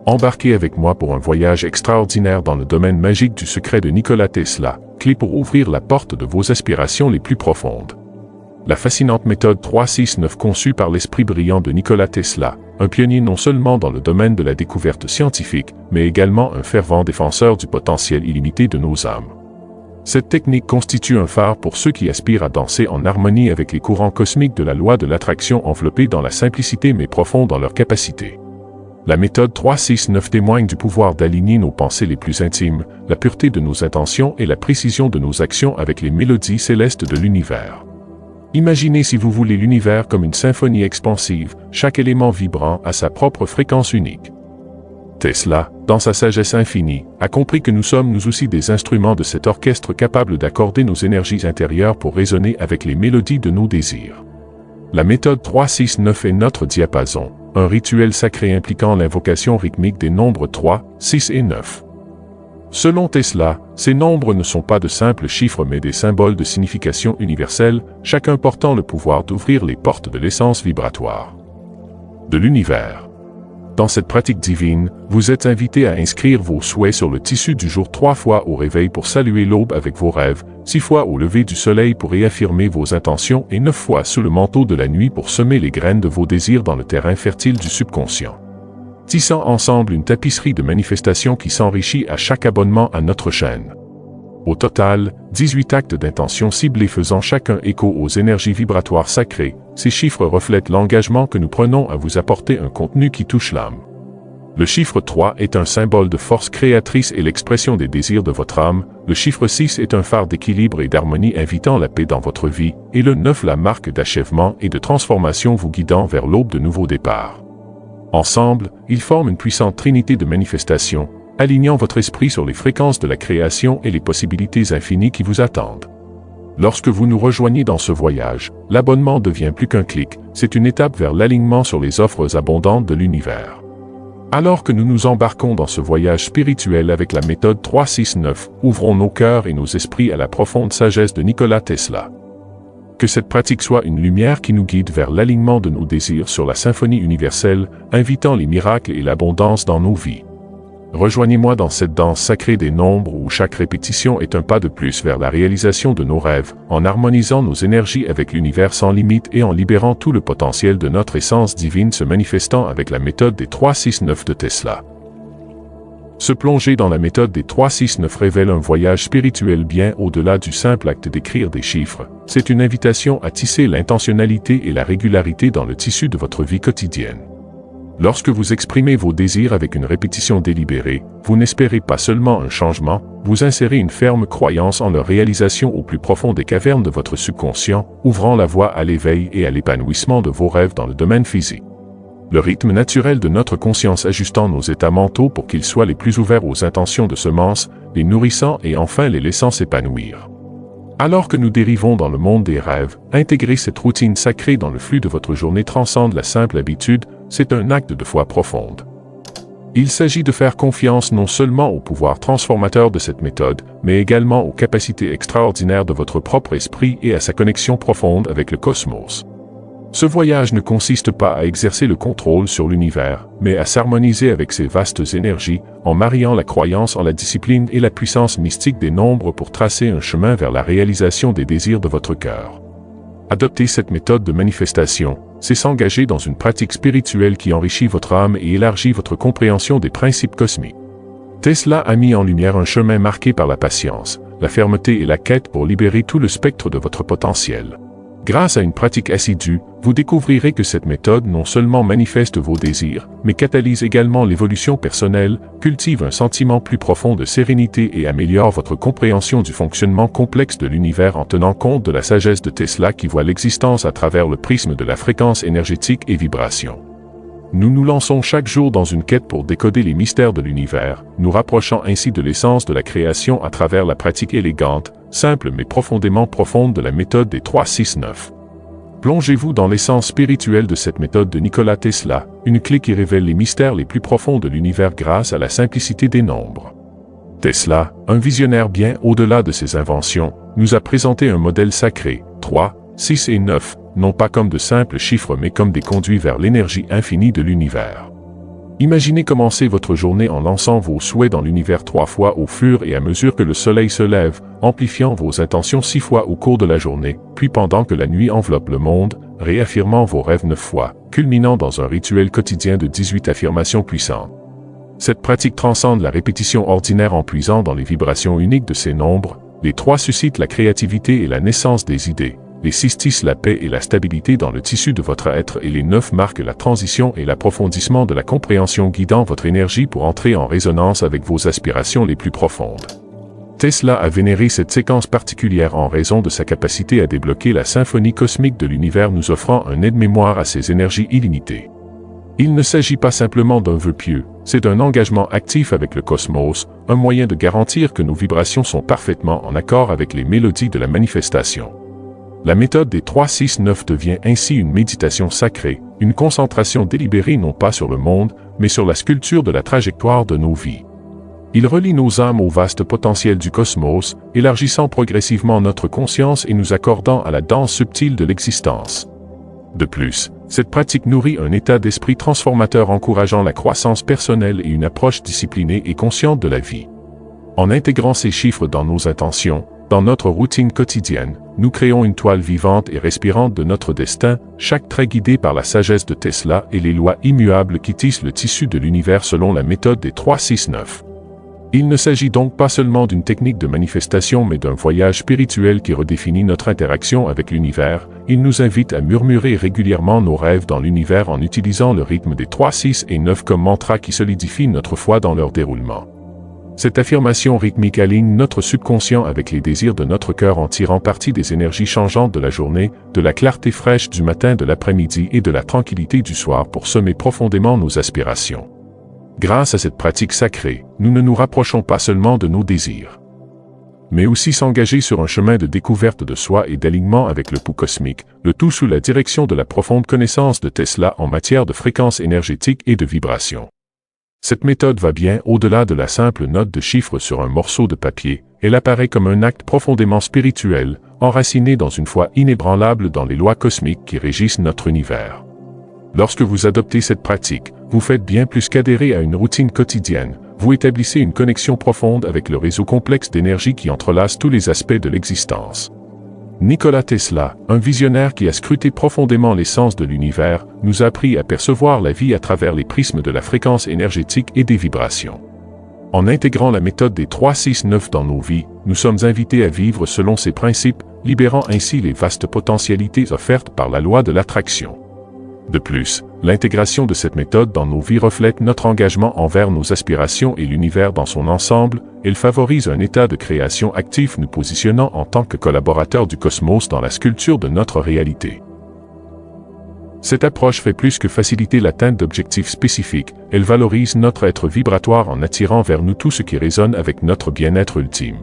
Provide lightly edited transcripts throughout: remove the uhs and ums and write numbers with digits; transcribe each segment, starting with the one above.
Embarquez avec moi pour un voyage extraordinaire dans le domaine magique du secret de Nikola Tesla, clé pour ouvrir la porte de vos aspirations les plus profondes. La fascinante méthode 369 conçue par l'esprit brillant de Nikola Tesla, un pionnier non seulement dans le domaine de la découverte scientifique, mais également un fervent défenseur du potentiel illimité de nos âmes. Cette technique constitue un phare pour ceux qui aspirent à danser en harmonie avec les courants cosmiques de la loi de l'attraction enveloppés dans la simplicité mais profonds dans leurs capacités. La méthode 369 témoigne du pouvoir d'aligner nos pensées les plus intimes, la pureté de nos intentions et la précision de nos actions avec les mélodies célestes de l'univers. Imaginez si vous voulez l'univers comme une symphonie expansive, chaque élément vibrant à sa propre fréquence unique. Tesla, dans sa sagesse infinie, a compris que nous sommes nous aussi des instruments de cet orchestre capable d'accorder nos énergies intérieures pour résonner avec les mélodies de nos désirs. La méthode 369 est notre diapason, un rituel sacré impliquant l'invocation rythmique des nombres 3, 6 et 9. Selon Tesla, ces nombres ne sont pas de simples chiffres mais des symboles de signification universelle, chacun portant le pouvoir d'ouvrir les portes de l'essence vibratoire de l'univers. Dans cette pratique divine, vous êtes invité à inscrire vos souhaits sur le tissu du jour 3 fois au réveil pour saluer l'aube avec vos rêves, 6 fois au lever du soleil pour réaffirmer vos intentions et 9 fois sous le manteau de la nuit pour semer les graines de vos désirs dans le terrain fertile du subconscient. Tissant ensemble une tapisserie de manifestations qui s'enrichit à chaque abonnement à notre chaîne. Au total, 18 actes d'intention ciblés faisant chacun écho aux énergies vibratoires sacrées, ces chiffres reflètent l'engagement que nous prenons à vous apporter un contenu qui touche l'âme. Le chiffre 3 est un symbole de force créatrice et l'expression des désirs de votre âme, le chiffre 6 est un phare d'équilibre et d'harmonie invitant la paix dans votre vie, et le 9 la marque d'achèvement et de transformation vous guidant vers l'aube de nouveaux départs. Ensemble, ils forment une puissante trinité de manifestations, alignant votre esprit sur les fréquences de la création et les possibilités infinies qui vous attendent. Lorsque vous nous rejoignez dans ce voyage, l'abonnement devient plus qu'un clic, c'est une étape vers l'alignement sur les offres abondantes de l'univers. Alors que nous nous embarquons dans ce voyage spirituel avec la méthode 369, ouvrons nos cœurs et nos esprits à la profonde sagesse de Nikola Tesla. Que cette pratique soit une lumière qui nous guide vers l'alignement de nos désirs sur la symphonie universelle, invitant les miracles et l'abondance dans nos vies. Rejoignez-moi dans cette danse sacrée des nombres où chaque répétition est un pas de plus vers la réalisation de nos rêves, en harmonisant nos énergies avec l'univers sans limite et en libérant tout le potentiel de notre essence divine se manifestant avec la méthode des 369 de Tesla. Se plonger dans la méthode des 369 révèle un voyage spirituel bien au-delà du simple acte d'écrire des chiffres. C'est une invitation à tisser l'intentionnalité et la régularité dans le tissu de votre vie quotidienne. Lorsque vous exprimez vos désirs avec une répétition délibérée, vous n'espérez pas seulement un changement, vous insérez une ferme croyance en leur réalisation au plus profond des cavernes de votre subconscient, ouvrant la voie à l'éveil et à l'épanouissement de vos rêves dans le domaine physique. Le rythme naturel de notre conscience ajustant nos états mentaux pour qu'ils soient les plus ouverts aux intentions de semences, les nourrissant et enfin les laissant s'épanouir. Alors que nous dérivons dans le monde des rêves, intégrer cette routine sacrée dans le flux de votre journée transcende la simple habitude, c'est un acte de foi profonde. Il s'agit de faire confiance non seulement au pouvoir transformateur de cette méthode, mais également aux capacités extraordinaires de votre propre esprit et à sa connexion profonde avec le cosmos. Ce voyage ne consiste pas à exercer le contrôle sur l'univers, mais à s'harmoniser avec ses vastes énergies, en mariant la croyance en la discipline et la puissance mystique des nombres pour tracer un chemin vers la réalisation des désirs de votre cœur. Adopter cette méthode de manifestation, c'est s'engager dans une pratique spirituelle qui enrichit votre âme et élargit votre compréhension des principes cosmiques. Tesla a mis en lumière un chemin marqué par la patience, la fermeté et la quête pour libérer tout le spectre de votre potentiel. Grâce à une pratique assidue, vous découvrirez que cette méthode non seulement manifeste vos désirs, mais catalyse également l'évolution personnelle, cultive un sentiment plus profond de sérénité et améliore votre compréhension du fonctionnement complexe de l'univers en tenant compte de la sagesse de Tesla qui voit l'existence à travers le prisme de la fréquence énergétique et vibration. Nous nous lançons chaque jour dans une quête pour décoder les mystères de l'univers, nous rapprochant ainsi de l'essence de la création à travers la pratique élégante, simple mais profondément profonde de la méthode des 369. Plongez-vous dans l'essence spirituelle de cette méthode de Nikola Tesla, une clé qui révèle les mystères les plus profonds de l'univers grâce à la simplicité des nombres. Tesla, un visionnaire bien au-delà de ses inventions, nous a présenté un modèle sacré, 3, 6 et 9, non pas comme de simples chiffres mais comme des conduits vers l'énergie infinie de l'univers. Imaginez commencer votre journée en lançant vos souhaits dans l'univers 3 fois au fur et à mesure que le soleil se lève, amplifiant vos intentions 6 fois au cours de la journée, puis pendant que la nuit enveloppe le monde, réaffirmant vos rêves 9 fois, culminant dans un rituel quotidien de 18 affirmations puissantes. Cette pratique transcende la répétition ordinaire en puisant dans les vibrations uniques de ces nombres. Les 3 suscitent la créativité et la naissance des idées. Les 6 tissent la paix et la stabilité dans le tissu de votre être et les 9 marquent la transition et l'approfondissement de la compréhension guidant votre énergie pour entrer en résonance avec vos aspirations les plus profondes. Tesla a vénéré cette séquence particulière en raison de sa capacité à débloquer la symphonie cosmique de l'univers nous offrant un aide-mémoire à ses énergies illimitées. Il ne s'agit pas simplement d'un vœu pieux, c'est un engagement actif avec le cosmos, un moyen de garantir que nos vibrations sont parfaitement en accord avec les mélodies de la manifestation. La méthode des 3-6-9 devient ainsi une méditation sacrée, une concentration délibérée non pas sur le monde, mais sur la sculpture de la trajectoire de nos vies. Il relie nos âmes au vaste potentiel du cosmos, élargissant progressivement notre conscience et nous accordant à la danse subtile de l'existence. De plus, cette pratique nourrit un état d'esprit transformateur encourageant la croissance personnelle et une approche disciplinée et consciente de la vie. En intégrant ces chiffres dans nos intentions, dans notre routine quotidienne, nous créons une toile vivante et respirante de notre destin, chaque trait guidé par la sagesse de Tesla et les lois immuables qui tissent le tissu de l'univers selon la méthode des 3-6-9. Il ne s'agit donc pas seulement d'une technique de manifestation mais d'un voyage spirituel qui redéfinit notre interaction avec l'univers. Il nous invite à murmurer régulièrement nos rêves dans l'univers en utilisant le rythme des 3, 6 et 9 comme mantra qui solidifie notre foi dans leur déroulement. Cette affirmation rythmique aligne notre subconscient avec les désirs de notre cœur en tirant parti des énergies changeantes de la journée, de la clarté fraîche du matin, de l'après-midi et de la tranquillité du soir pour semer profondément nos aspirations. Grâce à cette pratique sacrée, nous ne nous rapprochons pas seulement de nos désirs, mais aussi s'engager sur un chemin de découverte de soi et d'alignement avec le pouls cosmique, le tout sous la direction de la profonde connaissance de Tesla en matière de fréquence énergétique et de vibration. Cette méthode va bien au-delà de la simple note de chiffres sur un morceau de papier, elle apparaît comme un acte profondément spirituel, enraciné dans une foi inébranlable dans les lois cosmiques qui régissent notre univers. Lorsque vous adoptez cette pratique, vous faites bien plus qu'adhérer à une routine quotidienne, vous établissez une connexion profonde avec le réseau complexe d'énergie qui entrelace tous les aspects de l'existence. Nikola Tesla, un visionnaire qui a scruté profondément l'essence de l'univers, nous a appris à percevoir la vie à travers les prismes de la fréquence énergétique et des vibrations. En intégrant la méthode des 3-6-9 dans nos vies, nous sommes invités à vivre selon ces principes, libérant ainsi les vastes potentialités offertes par la loi de l'attraction. De plus, l'intégration de cette méthode dans nos vies reflète notre engagement envers nos aspirations et l'univers dans son ensemble. Elle favorise un état de création actif nous positionnant en tant que collaborateurs du cosmos dans la sculpture de notre réalité. Cette approche fait plus que faciliter l'atteinte d'objectifs spécifiques, elle valorise notre être vibratoire en attirant vers nous tout ce qui résonne avec notre bien-être ultime.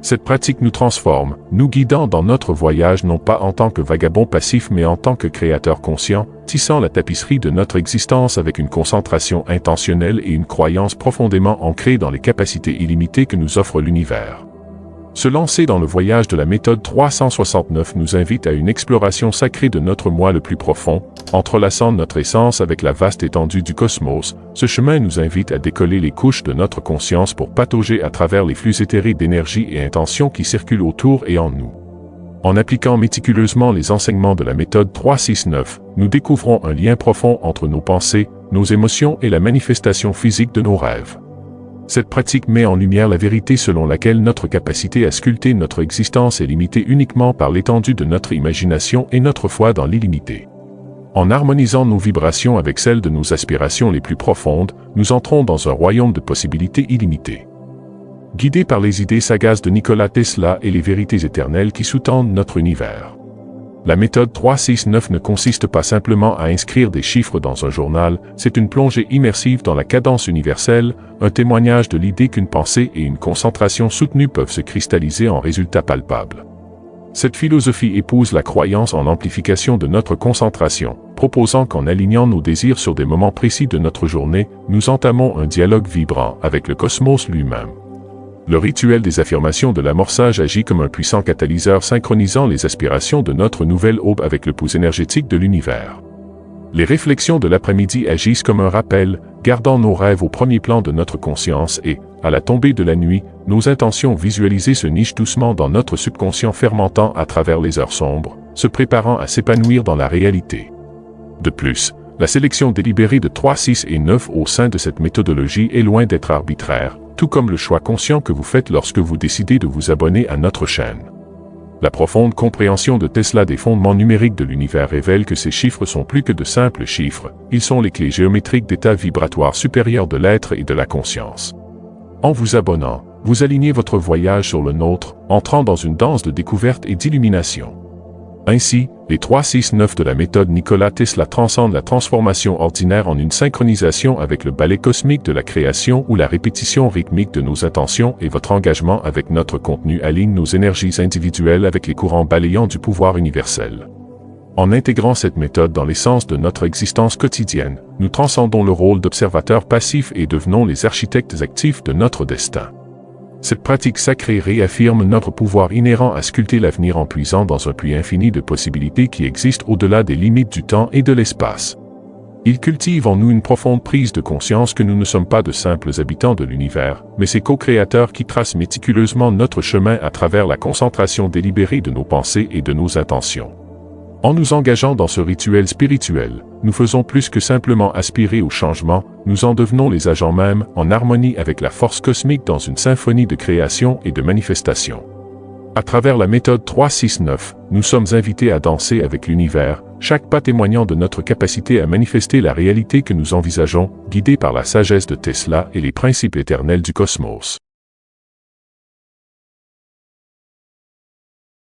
Cette pratique nous transforme, nous guidant dans notre voyage non pas en tant que vagabonds passifs mais en tant que créateurs conscients, tissant la tapisserie de notre existence avec une concentration intentionnelle et une croyance profondément ancrée dans les capacités illimitées que nous offre l'univers. Se lancer dans le voyage de la méthode 369 nous invite à une exploration sacrée de notre moi le plus profond, entrelaçant notre essence avec la vaste étendue du cosmos. Ce chemin nous invite à décoller les couches de notre conscience pour patauger à travers les flux éthérés d'énergie et intentions qui circulent autour et en nous. En appliquant méticuleusement les enseignements de la méthode 369, nous découvrons un lien profond entre nos pensées, nos émotions et la manifestation physique de nos rêves. Cette pratique met en lumière la vérité selon laquelle notre capacité à sculpter notre existence est limitée uniquement par l'étendue de notre imagination et notre foi dans l'illimité. En harmonisant nos vibrations avec celles de nos aspirations les plus profondes, nous entrons dans un royaume de possibilités illimitées. Guidés par les idées sagaces de Nikola Tesla et les vérités éternelles qui sous-tendent notre univers. La méthode 369 ne consiste pas simplement à inscrire des chiffres dans un journal, c'est une plongée immersive dans la cadence universelle, un témoignage de l'idée qu'une pensée et une concentration soutenue peuvent se cristalliser en résultats palpables. Cette philosophie épouse la croyance en l'amplification de notre concentration, proposant qu'en alignant nos désirs sur des moments précis de notre journée, nous entamons un dialogue vibrant avec le cosmos lui-même. Le rituel des affirmations de l'amorçage agit comme un puissant catalyseur synchronisant les aspirations de notre nouvelle aube avec le pouls énergétique de l'univers. Les réflexions de l'après-midi agissent comme un rappel, gardant nos rêves au premier plan de notre conscience et, à la tombée de la nuit, nos intentions visualisées se nichent doucement dans notre subconscient fermentant à travers les heures sombres, se préparant à s'épanouir dans la réalité. De plus, la sélection délibérée de 3, 6 et 9 au sein de cette méthodologie est loin d'être arbitraire, tout comme le choix conscient que vous faites lorsque vous décidez de vous abonner à notre chaîne. La profonde compréhension de Tesla des fondements numériques de l'univers révèle que ces chiffres sont plus que de simples chiffres, ils sont les clés géométriques d'état vibratoire supérieur de l'être et de la conscience. En vous abonnant, vous alignez votre voyage sur le nôtre, entrant dans une danse de découverte et d'illumination. Ainsi, les 3, 6, 9 de la méthode Nikola Tesla transcendent la transformation ordinaire en une synchronisation avec le ballet cosmique de la création où la répétition rythmique de nos intentions et votre engagement avec notre contenu alignent nos énergies individuelles avec les courants balayants du pouvoir universel. En intégrant cette méthode dans l'essence de notre existence quotidienne, nous transcendons le rôle d'observateur passif et devenons les architectes actifs de notre destin. Cette pratique sacrée réaffirme notre pouvoir inhérent à sculpter l'avenir en puisant dans un puits infini de possibilités qui existent au-delà des limites du temps et de l'espace. Il cultive en nous une profonde prise de conscience que nous ne sommes pas de simples habitants de l'univers, mais ses co-créateurs qui tracent méticuleusement notre chemin à travers la concentration délibérée de nos pensées et de nos intentions. En nous engageant dans ce rituel spirituel, nous faisons plus que simplement aspirer au changement, nous en devenons les agents mêmes, en harmonie avec la force cosmique dans une symphonie de création et de manifestation. À travers la méthode 3-6-9, nous sommes invités à danser avec l'univers, chaque pas témoignant de notre capacité à manifester la réalité que nous envisageons, guidés par la sagesse de Tesla et les principes éternels du cosmos.